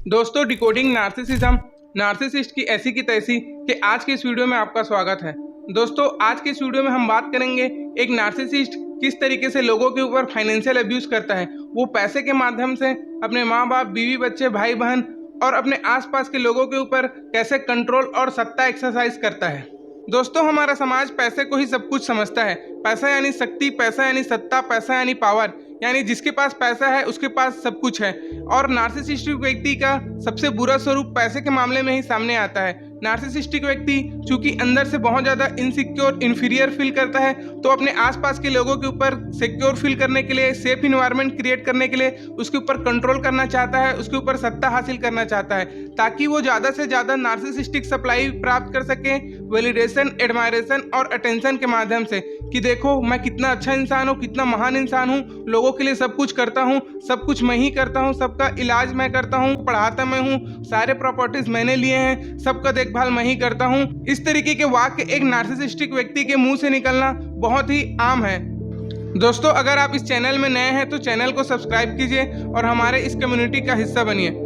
दोस्तों, decoding narcissism, narcissist की ऐसी की तैसी कि आज के इस वीडियो में आपका स्वागत है। दोस्तों, आज के इस वीडियो में हम बात करेंगे एक नार्सिसिस्ट किस तरीके से लोगों के ऊपर फाइनेंशियल अब्यूज करता है। वो पैसे के माध्यम से अपने माँ बाप, बीवी बच्चे, भाई बहन और अपने आसपास के लोगों के ऊपर कैसे कंट्रोल और सत्ता एक्सरसाइज करता है। दोस्तों, हमारा समाज पैसे को ही सब कुछ समझता है। पैसा यानी शक्ति, पैसा यानी सत्ता, पैसा यानी पावर, यानी जिसके पास पैसा है उसके पास सब कुछ है। और नार्सिसिस्टिक व्यक्ति का सबसे बुरा स्वरूप पैसे के मामले में ही सामने आता है। नार्सिसिस्टिक व्यक्ति चूंकि अंदर से बहुत ज़्यादा इनसिक्योर, इन्फीरियर फील करता है, तो अपने आसपास के लोगों के ऊपर सिक्योर फील करने के लिए, सेफ इन्वायरमेंट क्रिएट करने के लिए उसके ऊपर कंट्रोल करना चाहता है, उसके ऊपर सत्ता हासिल करना चाहता है, ताकि वो ज़्यादा से ज़्यादा नार्सिसिस्टिक सप्लाई प्राप्त कर सके, वैलिडेशन, एडमायरेशन और अटेंशन के माध्यम से कि देखो मैं कितना अच्छा इंसान हूँ, कितना महान इंसान हूँ, लोगों के लिए सब कुछ करता हूँ, सब कुछ मैं ही करता हूँ, सबका इलाज मैं करता हूँ, पढ़ाता मैं हूँ, सारे प्रॉपर्टीज मैंने लिए हैं, सबका देखभाल मैं ही करता हूँ। इस तरीके के वाक्य एक नार्सिसिस्टिक व्यक्ति के मुंह से निकलना बहुत ही आम है। दोस्तों, अगर आप इस चैनल में नए हैं तो चैनल को सब्सक्राइब कीजिए और हमारे इस कम्युनिटी का हिस्सा बनिए।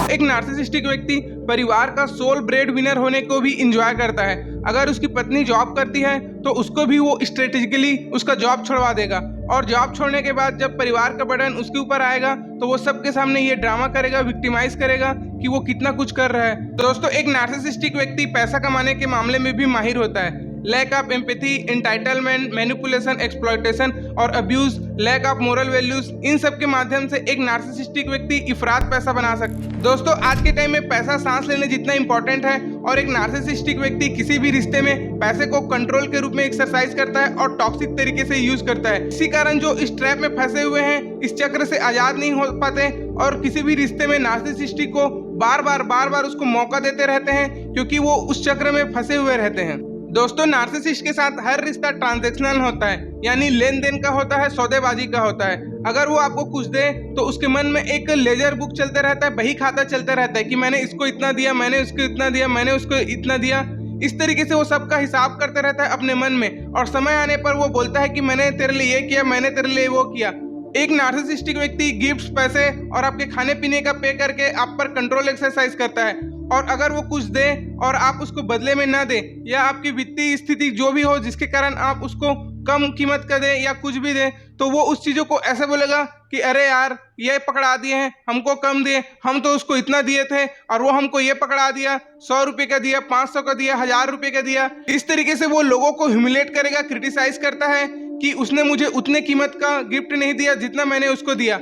एक नार्सिसिस्टिक व्यक्ति परिवार का सोल ब्रेड विनर होने को भी इंजॉय करता है। अगर उसकी पत्नी जॉब करती है तो उसको भी वो स्ट्रेटेजिकली उसका जॉब छोड़वा देगा, और जॉब छोड़ने के बाद जब परिवार का बर्डन उसके ऊपर आएगा तो वो सबके सामने ये ड्रामा करेगा, विक्टिमाइज करेगा कि वो कितना कुछ कर रहा है। दोस्तों, एक नार्सिसिस्टिक व्यक्ति पैसा कमाने के मामले में भी माहिर होता है। Lack of empathy, entitlement, manipulation, exploitation और abuse, lack of moral values, इन सब के माध्यम से एक नार्सिसिस्टिक व्यक्ति इफरात पैसा बना सकता है। दोस्तों, आज के टाइम में पैसा सांस लेने जितना इंपॉर्टेंट है, और एक नार्सिसिस्टिक व्यक्ति किसी भी रिश्ते में पैसे को कंट्रोल के रूप में एक्सरसाइज करता है और टॉक्सिक तरीके से यूज करता है। इसी कारण जो इस ट्रैप में फंसे हुए हैं, इस चक्र से आजाद नहीं हो पाते और किसी भी रिश्ते में नार्सिसिस्टिक को बार बार उसको मौका देते रहते हैं, क्योंकि वो उस चक्र में फंसे हुए रहते हैं। दोस्तों, नार्सिसिस्ट के साथ हर रिश्ता ट्रांजैक्शनल होता है, यानी लेन देन का होता है, सौदेबाजी का होता है। अगर वो आपको कुछ दे तो उसके मन में एक लेजर बुक चलता रहता है, बही खाता चलता रहता है कि मैंने इसको इतना दिया, मैंने उसको इतना दिया, मैंने उसको इतना दिया। इस तरीके से वो सबका हिसाब करता रहता है अपने मन में, और समय आने पर वो बोलता है कि मैंने तेरे लिए ये किया, मैंने तेरे लिए वो किया। एक नार्सिसिस्टिक व्यक्ति गिफ्ट्स, पैसे और आपके खाने पीने का पे करके आप पर कंट्रोल एक्सरसाइज करता है, और अगर वो कुछ दे और आप उसको बदले में ना दे, या आपकी वित्तीय स्थिति जो भी हो जिसके कारण आप उसको कम कीमत का दे या कुछ भी दे, तो वो उस चीज़ों को ऐसे बोलेगा कि अरे यार ये पकड़ा दिए हैं, हमको कम दिए, हम तो उसको इतना दिए थे और वो हमको ये पकड़ा दिया, 100 रुपये का दिया, 500 का दिया, 1000 रुपये का दिया। इस तरीके से वो लोगों को ह्यूमिलेट करेगा, क्रिटिसाइज करता है कि उसने मुझे उतने कीमत का गिफ्ट नहीं दिया जितना मैंने उसको दिया।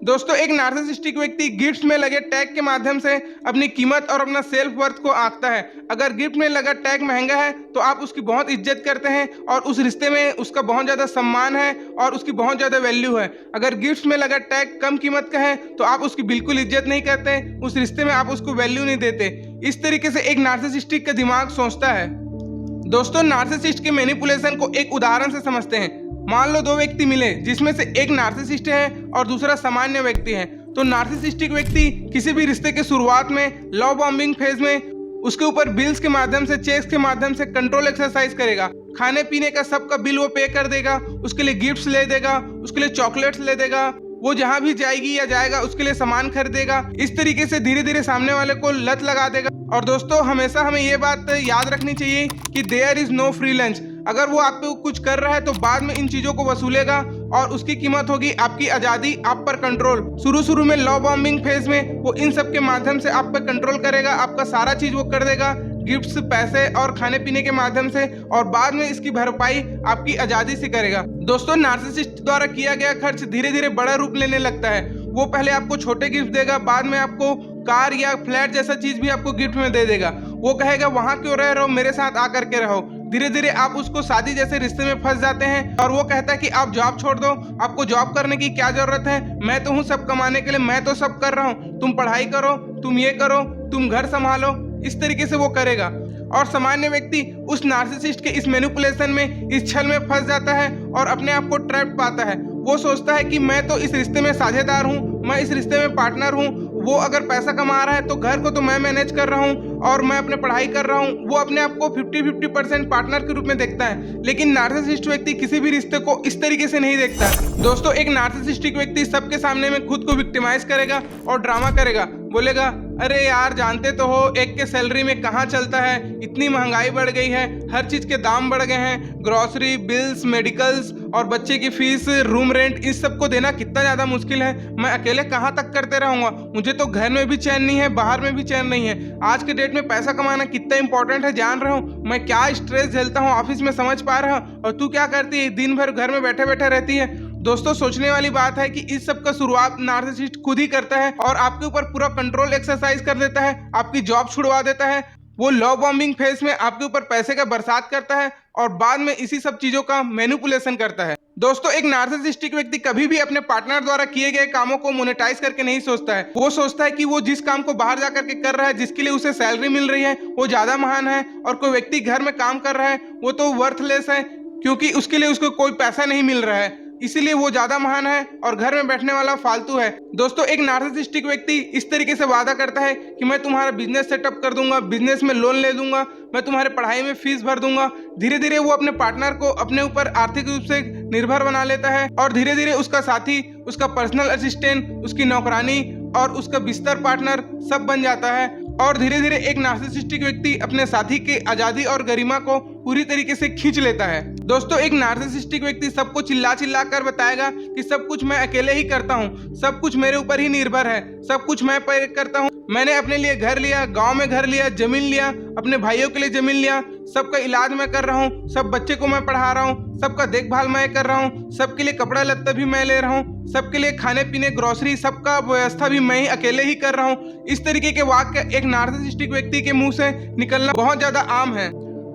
दोस्तों, एक नार्सिसिस्टिक व्यक्ति गिफ्ट में लगे टैग के माध्यम से अपनी कीमत और अपना सेल्फ वर्थ को आंकता है। अगर गिफ्ट में लगा टैग महंगा है तो आप उसकी बहुत इज्जत करते हैं और उस रिश्ते में उसका बहुत ज़्यादा सम्मान है और उसकी बहुत ज़्यादा वैल्यू है। अगर गिफ्ट में लगा टैग कम कीमत का है तो आप उसकी बिल्कुल इज्जत नहीं करते, उस रिश्ते में आप उसको वैल्यू नहीं देते। इस तरीके से एक नार्सिसिस्टिक का दिमाग सोचता है। दोस्तों, नार्सिसिस्ट के मैनिपुलेशन को एक उदाहरण से समझते हैं। मान लो दो व्यक्ति मिले जिसमें से एक नार्सिसिस्ट है और दूसरा सामान्य व्यक्ति है। तो नार्सिसिस्टिक व्यक्ति किसी भी रिश्ते के शुरुआत में, लव बॉम्बिंग फेज में, उसके ऊपर बिल्स के माध्यम से, चेक्स के माध्यम से कंट्रोल एक्सरसाइज करेगा। खाने पीने का सबका बिल वो पे कर देगा, उसके लिए गिफ्ट्स ले देगा, उसके लिए चॉकलेट्स ले देगा, वो जहां भी जाएगी या जाएगा उसके लिए सामान खरीदेगा। इस तरीके से धीरे धीरे सामने वाले को लत लगा देगा। और दोस्तों, हमेशा हमें ये बात याद रखनी चाहिए कि there is no free lunch. अगर वो आप पे कुछ कर रहा है तो बाद में इन चीजों को वसूलेगा, और उसकी कीमत होगी आपकी आजादी, आप पर कंट्रोल। शुरू में लव बॉम्बिंग फेज में वो इन सब के माध्यम से आप पर कंट्रोल करेगा, आपका सारा चीज वो कर देगा, गिफ्ट्स, पैसे और खाने पीने के माध्यम से, और बाद में इसकी भरपाई आपकी आजादी से करेगा। दोस्तों, नार्सिसिस्ट द्वारा किया गया खर्च धीरे धीरे बड़ा रूप लेने लगता है। वो पहले आपको छोटे गिफ्ट देगा, बाद में आपको कार या फ्लैट जैसा चीज भी आपको गिफ्ट में दे देगा। वो कहेगा वहां क्यों रह रहे हो, मेरे साथ आकर के रहो। धीरे धीरे आप उसको शादी जैसे रिश्ते में फंस जाते हैं, और वो कहता है कि आप जॉब छोड़ दो, आपको जॉब करने की क्या जरूरत है, मैं तो हूँ सब कमाने के लिए, मैं तो सब कर रहा हूँ, तुम पढ़ाई करो, तुम ये करो, तुम घर संभालो। इस तरीके से वो करेगा। और सामान्य व्यक्ति उस नार्सिसिस्ट के इस मैनिपुलेशन में, इस छल में फंस जाता है और अपने आप को ट्रैप पाता है। वो सोचता है कि मैं तो इस रिश्ते में साझेदार हूँ, मैं इस रिश्ते में पार्टनर हूँ, वो अगर पैसा कमा रहा है तो घर को तो मैं मैनेज कर रहा हूँ और मैं अपने पढ़ाई कर रहा हूँ, वो अपने आप को 50-50% पार्टनर के रूप में देखता है। लेकिन नार्सिसिस्ट व्यक्ति किसी भी रिश्ते को इस तरीके से नहीं देखता। दोस्तों, एक नार्सिसिस्टिक व्यक्ति सबके सामने में खुद को विक्टिमाइज करेगा और ड्रामा करेगा, बोलेगा अरे यार जानते तो हो एक के सैलरी में कहाँ चलता है, इतनी महंगाई बढ़ गई है, हर चीज के दाम बढ़ गए हैं, ग्रोसरी बिल्स, मेडिकल्स और बच्चे की फीस, रूम रेंट, इस सब को देना कितना ज्यादा मुश्किल है, मैं अकेले कहाँ तक करते रहूंगा, मुझे तो घर में भी चैन नहीं है, बाहर में भी चैन नहीं है, आज के डेट में पैसा कमाना कितना इंपॉर्टेंट है जान रहा हूँ, मैं क्या स्ट्रेस झेलता हूँ ऑफिस में समझ पा रहा हूँ, और तू क्या करती है, दिन भर घर में बैठे बैठे रहती है। दोस्तों, सोचने वाली बात है कि इस सब का शुरुआत नार्सिसिस्ट खुद ही करता है और आपके ऊपर पूरा कंट्रोल एक्सरसाइज कर देता है, आपकी जॉब छुड़वा देता है, वो लव बॉम्बिंग फेज में आपके ऊपर पैसे का बरसात करता है और बाद में इसी सब चीजों का मैनिपुलेशन करता है। दोस्तों, एक नार्सिसिस्टिक व्यक्ति कभी भी अपने पार्टनर द्वारा किए गए कामों को मोनेटाइज करके नहीं सोचता है। वो सोचता है कि वो जिस काम को बाहर जाकर के कर रहा है, जिसके लिए उसे सैलरी मिल रही है, वो ज्यादा महान है, और कोई व्यक्ति घर में काम कर रहा है वो तो वर्थलेस है, क्योंकि उसके लिए उसको कोई पैसा नहीं मिल रहा है, इसीलिए वो ज्यादा महान है और घर में बैठने वाला फालतू है। दोस्तों, एक नार्सिसिस्टिक व्यक्ति इस तरीके से वादा करता है कि मैं तुम्हारा बिजनेस सेटअप कर दूंगा, बिजनेस में लोन ले दूंगा, मैं तुम्हारे पढ़ाई में फीस भर दूंगा। धीरे धीरे वो अपने पार्टनर को अपने ऊपर आर्थिक रूप से निर्भर बना लेता है और धीरे धीरे उसका साथी, उसका पर्सनल असिस्टेंट, उसकी नौकरानी और उसका बिस्तर पार्टनर सब बन जाता है। और धीरे धीरे एक नार्सिसिस्टिक व्यक्ति अपने साथी की आजादी और गरिमा को पूरी तरीके से खींच लेता है। दोस्तों, एक नार्सिसिस्टिक व्यक्ति सबको चिल्ला चिल्ला कर बताएगा कि सब कुछ मैं अकेले ही करता हूँ, सब कुछ मेरे ऊपर ही निर्भर है, सब कुछ मैं करता हूँ, मैंने अपने लिए घर लिया, गांव में घर लिया, जमीन लिया, अपने भाइयों के लिए जमीन लिया, सबका इलाज मैं कर रहा हूँ, सब बच्चे को मैं पढ़ा रहा हूँ, सबका देखभाल मैं कर रहा हूँ, सबके लिए कपड़ा लत्ता भी मैं ले रहा हूँ, सबके लिए खाने पीने ग्रोसरी सबका व्यवस्था भी मैं ही अकेले ही कर रहा हूँ। इस तरीके के वाक्य एक नार्सिसिस्टिक व्यक्ति के मुंह से निकलना बहुत ज्यादा आम है।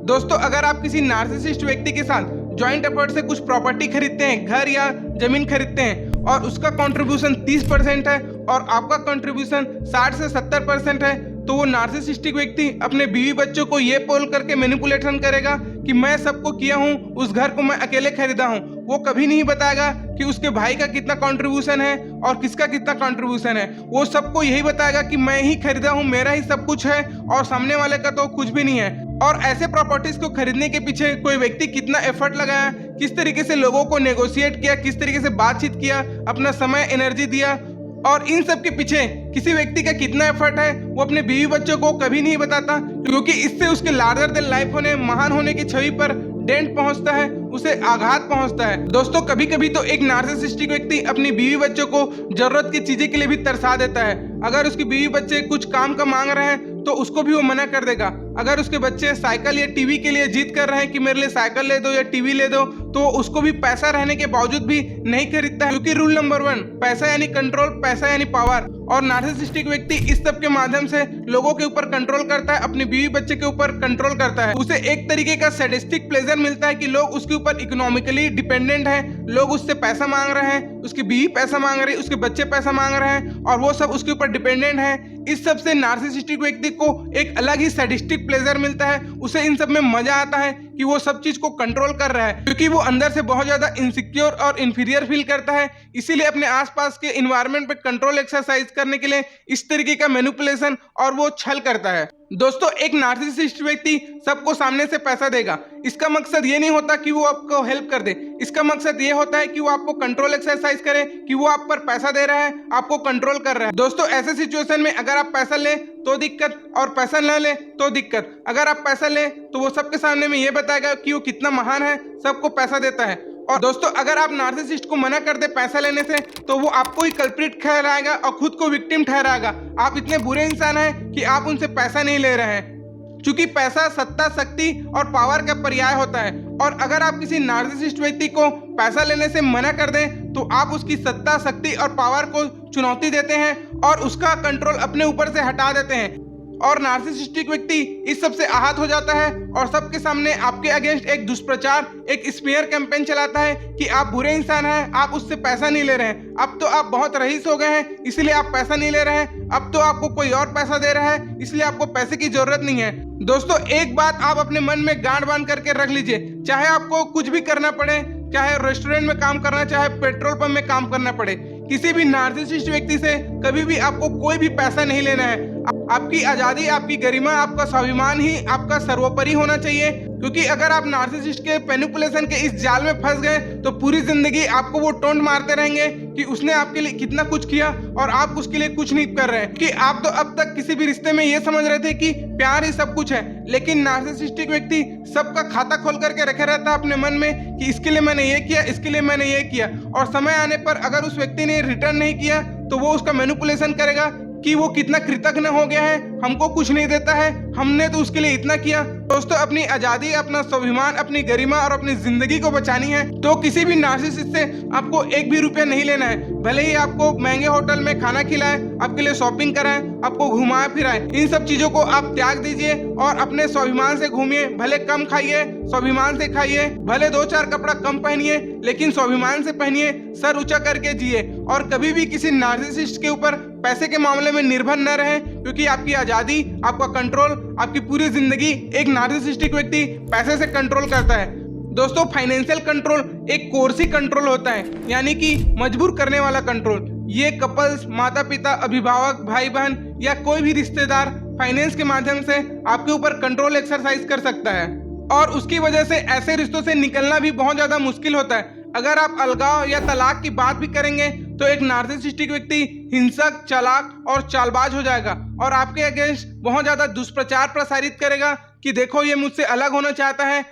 दोस्तों, अगर आप किसी नार्सिसिस्ट व्यक्ति के साथ जॉइंट एफर्ट से कुछ प्रॉपर्टी खरीदते हैं, घर या जमीन खरीदते हैं, और उसका कंट्रीब्यूशन 30% है और आपका कंट्रीब्यूशन 60 से 70% है, तो वो नार्सिसिस्टिक व्यक्ति अपने बीवी बच्चों को ये बोल करके मैनिपुलेशन करेगा कि मैं सबको किया हूँ, उस घर को मैं अकेले खरीदा हूँ। वो कभी नहीं बताएगा कि उसके भाई का कितना कंट्रीब्यूशन है और किसका कितना कंट्रीब्यूशन है। वो सबको यही बताएगा कि मैं ही खरीदा हूँ, मेरा ही सब कुछ है और सामने वाले का तो कुछ भी नहीं है। और ऐसे प्रॉपर्टीज को खरीदने के पीछे कोई व्यक्ति कितना एफर्ट लगाया, किस तरीके से लोगों को नेगोशिएट किया, किस तरीके से बातचीत किया, अपना समय एनर्जी दिया, और इन सब के पीछे किसी व्यक्ति का कितना एफर्ट है, वो अपने बीवी बच्चों को कभी नहीं बताता, क्योंकि इससे उसके लार्जर देन लाइफ होने, महान होने की छवि पर डेंट पहुंचता है, उसे आघात पहुंचता है। दोस्तों, कभी कभी तो एक नार्सिसिस्टिक व्यक्ति अपनी बीवी बच्चों को जरूरत की चीजें के लिए भी तरसा देता है। अगर उसकी बीवी बच्चे कुछ काम का मांग रहे हैं तो उसको भी वो मना कर देगा। अगर उसके बच्चे साइकिल या टीवी के लिए जिद कर रहे हैं कि मेरे लिए साइकिल ले दो या टीवी ले दो, तो उसको भी पैसा रहने के बावजूद भी नहीं खरीदता है, क्योंकि रूल नंबर 1, पैसा यानी कंट्रोल, पैसा यानी पावर। और नार्सिसिस्टिक व्यक्ति इस सब के माध्यम से लोगों के ऊपर कंट्रोल करता है, अपने बीवी बच्चे के ऊपर कंट्रोल करता है। उसे एक तरीके का सैडिस्टिक प्लेजर मिलता है कि लोग उसके ऊपर इकोनॉमिकली डिपेंडेंट हैं, लोग उससे पैसा मांग रहे हैं, उसकी बीवी पैसा मांग रही है, उसके बच्चे पैसा मांग रहे हैं और वो सब उसके ऊपर डिपेंडेंट है। इस सब से नार्सिसिस्टिक व्यक्ति को एक अलग ही सैडिस्टिक प्लेजर मिलता है, उसे इन सब में मजा आता है कि वो सब चीज को कंट्रोल कर रहा है, क्योंकि वो अंदर से बहुत ज्यादा इनसिक्योर और इंफीरियर फील करता है। इसीलिए अपने आसपास के इन्वायरमेंट पे कंट्रोल एक्सरसाइज करने के लिए इस तरीके का मैनिपुलेशन और वो छल करता है। दोस्तों, एक नार्सिसिस्ट व्यक्ति सबको सामने से पैसा देगा। इसका मकसद ये नहीं होता कि वो आपको हेल्प कर दे, इसका मकसद ये होता है कि वो आपको कंट्रोल एक्सरसाइज करे, कि वो आप पर पैसा दे रहा है, आपको कंट्रोल कर रहा है। दोस्तों, ऐसे सिचुएशन में अगर आप पैसा ले तो दिक्कत और पैसा न ले तो दिक्कत। अगर आप पैसा ले तो वो सबके सामने में ये बताएगा कि वो कितना महान है, सबको पैसा देता है। और दोस्तों, अगर आप नार्सिसिस्ट को मना कर दे पैसा लेने से, तो वो आपको ही कल्प्रिट ठहराएगा और खुद को विक्टिम ठहराएगा। आप इतने बुरे इंसान हैं कि आप उनसे पैसा नहीं ले रहे हैं, क्योंकि पैसा सत्ता, शक्ति और पावर का पर्याय होता है। और अगर आप किसी नार्सिसिस्ट व्यक्ति को पैसा लेने से मना कर दें तो आप उसकी सत्ता, शक्ति और पावर को चुनौती देते हैं और उसका कंट्रोल अपने ऊपर से हटा देते हैं। और नार्सिसिस्टिक व्यक्ति इस सब से आहत हो जाता है और सबके सामने आपके अगेंस्ट एक दुष्प्रचार, एक स्मीयर कैंपेन चलाता है कि आप बुरे इंसान हैं, आप उससे पैसा नहीं ले रहे हैं, अब तो आप बहुत रईस हो गए हैं इसलिए आप पैसा नहीं ले रहे हैं, अब तो आपको कोई और पैसा दे रहा है इसलिए आपको पैसे की जरूरत नहीं है। दोस्तों, एक बात आप अपने मन में गांठ बांध करके रख लीजिए, चाहे आपको कुछ भी करना पड़े, चाहे रेस्टोरेंट में काम करना, चाहे पेट्रोल पंप में काम करना पड़े, किसी भी नार्सिसिस्ट व्यक्ति से कभी भी आपको कोई भी पैसा नहीं लेना है। आपकी आजादी, आपकी गरिमा, आपका स्वाभिमान ही आपका सर्वोपरि होना चाहिए। क्योंकि अगर आप नार्सिसिस्ट के मैनिपुलेशन के इस जाल में फंस गए तो पूरी जिंदगी आपको वो टोंट मारते रहेंगे कि उसने आपके लिए कितना कुछ किया और आप उसके लिए कुछ नहीं कर रहे हैं। कि आप तो अब तक किसी भी रिश्ते में ये समझ रहे थे कि प्यार ही सब कुछ है, लेकिन नार्सिसिस्टिक व्यक्ति सबका खाता खोल करके रखे रहता है अपने मन में कि इसके लिए मैंने ये किया, इसके लिए मैंने ये किया, और समय आने पर अगर उस व्यक्ति ने रिटर्न नहीं किया तो वो उसका मैनिपुलेशन करेगा कि वो कितना कृतज्ञ हो गया है, हमको कुछ नहीं देता है, हमने तो उसके लिए इतना किया। दोस्तों, अपनी आजादी, अपना स्वाभिमान, अपनी गरिमा और अपनी जिंदगी को बचानी है तो किसी भी नार्सिसिस्ट से आपको एक भी रुपया नहीं लेना है। भले ही आपको महंगे होटल में खाना खिलाए, आपके लिए शॉपिंग कराए, आपको घुमाए फिराए, इन सब चीजों को आप त्याग दीजिए और अपने स्वाभिमान से घूमिए। भले कम खाइए, स्वाभिमान से खाइए, भले 2-4 कपड़ा कम पहनिए, लेकिन स्वाभिमान से पहनिए, सर ऊंचा करके जिए। और कभी भी किसी नार्सिसिस्ट के ऊपर पैसे के मामले में निर्भर न रहे, क्योंकि आपकी आजादी, आपका कंट्रोल, आपकी पूरी जिंदगी एक नार्सिसिस्टिक व्यक्ति पैसे से कंट्रोल करता है। दोस्तों, फाइनेंशियल कंट्रोल एक कोर्सी कंट्रोल होता है, यानी कि मजबूर करने वाला कंट्रोल। ये कपल्स, माता पिता, अभिभावक, भाई बहन या कोई भी रिश्तेदार फाइनेंस के माध्यम से आपके ऊपर कंट्रोल एक्सरसाइज कर सकता है, और उसकी वजह से ऐसे रिश्तों से निकलना भी बहुत ज्यादा मुश्किल होता है। अगर आप अलगाव या तलाक की बात भी करेंगे तो एक नार्सिसिस्टिक व्यक्ति हिंसक, चालाक और चालबाज हो जाएगा और आपके अगेंस्ट बहुत ज्यादा दुष्प्रचार प्रसारित करेगा कि देखो ये मुझसे अलग होना चाहता है,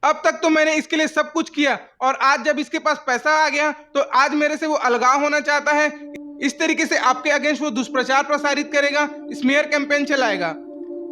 अब तक तो मैंने इसके लिए सब कुछ किया और आज जब इसके पास पैसा आ गया तो आज मेरे से वो अलगाव होना चाहता है। इस तरीके से आपके अगेंस्ट वो दुष्प्रचार प्रसारित करेगा, स्मीयर कैंपेन चलाएगा।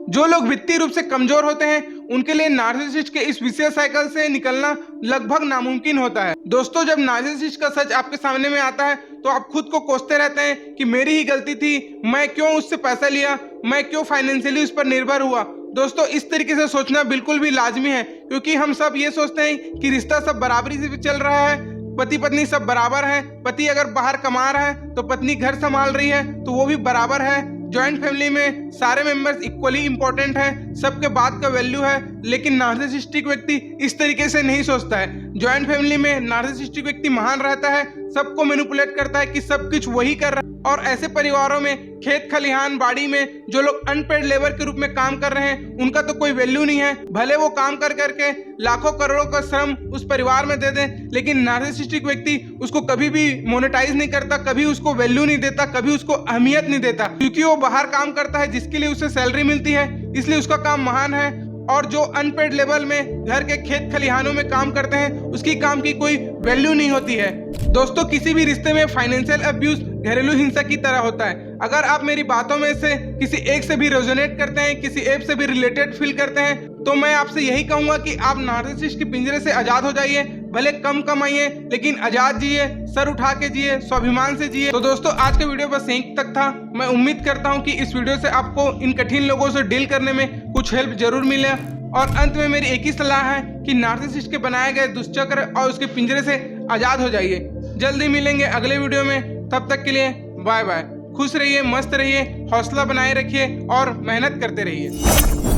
जो लोग वित्तीय रूप से कमजोर होते हैं उनके लिए नार्सिसिस्ट के इस विशेष साइकिल से निकलना लगभग नामुमकिन होता है। दोस्तों, जब नार्सिसिस्ट का सच आपके सामने में आता है तो आप खुद को कोसते रहते हैं कि मेरी ही गलती थी, मैं क्यों उससे पैसा लिया, मैं क्यों फाइनेंशियली उस पर निर्भर हुआ। दोस्तों, इस तरीके से सोचना बिल्कुल भी लाजमी है, क्योंकि हम सब ये सोचते हैं कि रिश्ता सब बराबरी से चल रहा है, पति पत्नी सब बराबर है, पति अगर बाहर कमा रहा है तो पत्नी घर संभाल रही है तो वो भी बराबर है, जॉइंट फैमिली में सारे मेंबर्स इक्वली इंपॉर्टेंट है, सबके बात का वैल्यू है। लेकिन नार्सिसिस्टिक व्यक्ति इस तरीके से नहीं सोचता है। जॉइंट फैमिली में नार्सिसिस्टिक व्यक्ति महान रहता है, सबको मैनिपुलेट करता है कि सब कुछ वही कर रहा है, और ऐसे परिवारों में खेत खलिहान बाड़ी में जो लोग अनपेड लेबर के रूप में काम कर रहे हैं उनका तो कोई वैल्यू नहीं है। भले वो काम कर करके लाखों करोड़ों का श्रम उस परिवार में दे दें, लेकिन नार्सिसिस्टिक व्यक्ति उसको कभी भी मोनेटाइज नहीं करता, कभी उसको वैल्यू नहीं देता, कभी उसको अहमियत नहीं देता, क्योंकि वो बाहर काम करता है जिसके लिए उसे सैलरी मिलती है, इसलिए उसका काम महान है। और जो अनपेड लेवल में घर के खेत खलिहानों में काम करते हैं उसकी काम की कोई वैल्यू नहीं होती है। दोस्तों, किसी भी रिश्ते में फाइनेंशियल अब्यूज घरेलू हिंसा की तरह होता है। अगर आप मेरी बातों में से किसी एक से भी रेजोनेट करते हैं, किसी एक से भी रिलेटेड फील करते हैं, तो मैं आपसे यही कहूंगा कि आप नार्सिसिस्ट के पिंजरे से आजाद हो जाइए। भले कम कमाइए लेकिन आजाद जिए, सर उठा के जिए, स्वाभिमान से जिए। तो दोस्तों, आज का वीडियो बस यहीं तक था। मैं उम्मीद करता हूं कि इस वीडियो से आपको इन कठिन लोगों से डील करने में कुछ हेल्प जरूर मिले। और अंत में मेरी एक ही सलाह है कि नार्सिसिस्ट के बनाए गए दुष्चक्र और उसके पिंजरे से आजाद हो जाइए। जल्दी मिलेंगे अगले वीडियो में, तब तक के लिए बाय बाय। खुश रहिए, मस्त रहिए, हौसला बनाए रखिए और मेहनत करते रहिए।